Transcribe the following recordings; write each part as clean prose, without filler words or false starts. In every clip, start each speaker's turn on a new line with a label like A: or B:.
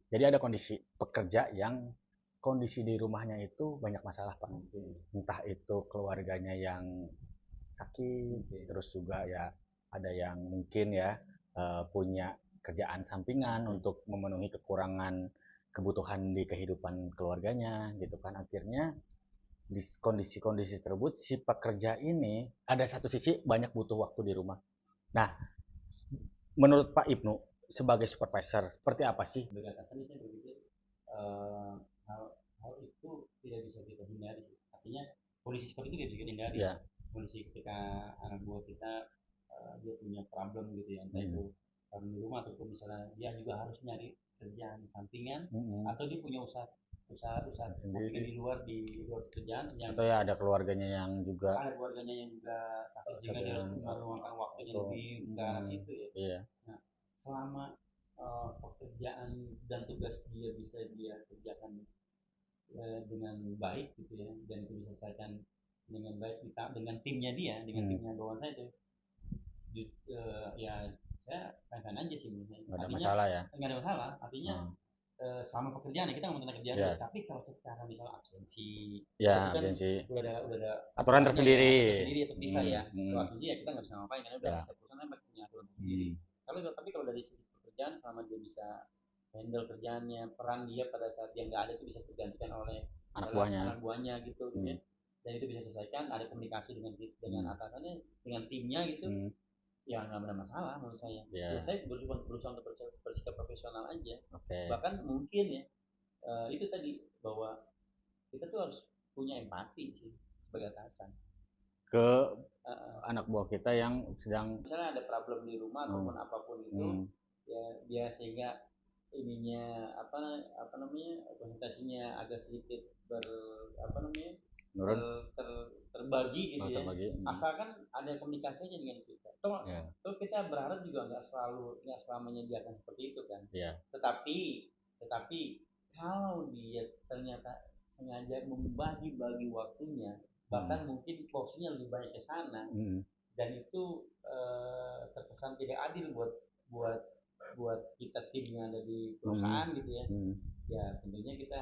A: Jadi ada kondisi pekerja yang kondisi di rumahnya itu banyak masalah, Pak. Entah itu keluarganya yang sakit, terus juga ya ada yang mungkin ya punya kerjaan sampingan untuk memenuhi kekurangan kebutuhan di kehidupan keluarganya gitu kan. Akhirnya di kondisi-kondisi tersebut si pekerja ini ada satu sisi banyak butuh waktu di rumah. Nah, menurut Pak Ibnu sebagai supervisor seperti apa sih?
B: Sebagai atasan saya berpikir eh, hal hal itu tidak bisa kita hindari sih. Artinya kondisi seperti itu tidak bisa kita hindari.
A: Ya.
B: Kondisi ketika anak buah kita dia punya problem gitu ya, entah itu problem di rumah ataupun misalnya dia juga harus nyari kerjaan sampingan atau dia punya usaha sampingan
A: Sendiri.
B: di luar pekerjaan yang
A: Atau ya ada keluarganya yang juga
B: ada keluarganya yang juga sakit sehingga dia harus
A: sedang
B: meluangkan waktunya
A: atau
B: lebih ke arah situ ya.
A: iya.
B: Nah, selama pekerjaan dan tugas dia bisa dia kerjakan dengan baik gitu ya, dan itu diselesaikan dengan baik dengan timnya dia, dengan timnya bawahan saya itu, ya saya fine aja sih menurut saya.
A: Nggak ada
B: Artinya
A: masalah ya.
B: nggak ada masalah. Artinya
A: Hmm.
B: selama pekerjaan ya kita ngomong tentang kerjaan dulu.
A: Ya.
B: Tapi kalau secara misalnya absensi,
A: Ya
B: itu kan
A: absensi
B: udah ada
A: aturan
B: aturannya ya,
A: tersendiri.
B: aturan tersendiri untuk bisa ya. Kalau
A: Hmm.
B: absensi ya kita nggak bisa ngapain karena udah
A: Ya.
B: setiap perusahaan kan punya aturan tersendiri. Tapi kalau dari sisi pekerjaan, selama dia bisa handle kerjaannya, peran dia pada saat dia nggak ada itu bisa tergantikan oleh
A: Anak
B: misalnya
A: buahnya.
B: anak buahnya gitu ya, dan itu bisa diselesaikan, ada komunikasi dengan atasannya, dengan timnya gitu, ya nggak ada masalah menurut saya. Ya
A: Ya.
B: saya berusaha untuk bersikap profesional aja.
A: Oke.
B: Bahkan mungkin ya itu tadi bahwa kita tuh harus punya empati sih sebagai atasan.
A: Ke
B: Uh,
A: anak buah kita yang sedang
B: Misalnya ada problem di rumah ataupun apapun itu, ya dia sehingga ininya apa namanya presentasinya agak sedikit apa namanya ter,
A: menurun.
B: ter, terbagi gitu ya,
A: Terbagi.
B: asalkan ada komunikasinya dengan kita. Toh,
A: Ya.
B: toh kita berharap juga nggak selamanya dia akan seperti itu kan.
A: Ya.
B: Tetapi kalau dia ternyata sengaja membagi-bagi waktunya, bahkan mungkin porsinya lebih banyak ke sana, dan itu terkesan tidak adil buat buat kita tim yang ada di perusahaan gitu ya. Ya tentunya kita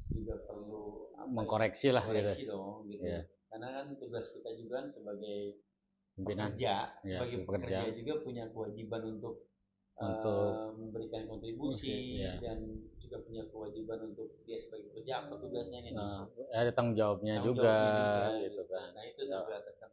B: juga perlu
A: mengkoreksi lah
B: koreksi
A: gitu.
B: dong gitu.
A: Ya.
B: Karena kan tugas kita juga sebagai
A: Pimpinan.
B: pekerja,
A: Ya,
B: sebagai pekerja juga punya kewajiban untuk
A: untuk
B: memberikan kontribusi,
A: ya.
B: dan juga punya kewajiban untuk dia sebagai pekerja apa tugasnya kan gitu.
A: Ada tanggung jawabnya
B: Tanggung
A: juga
B: jawabnya juga
A: gitu
B: gitu.
A: kan.
B: Nah itu sebagai atasan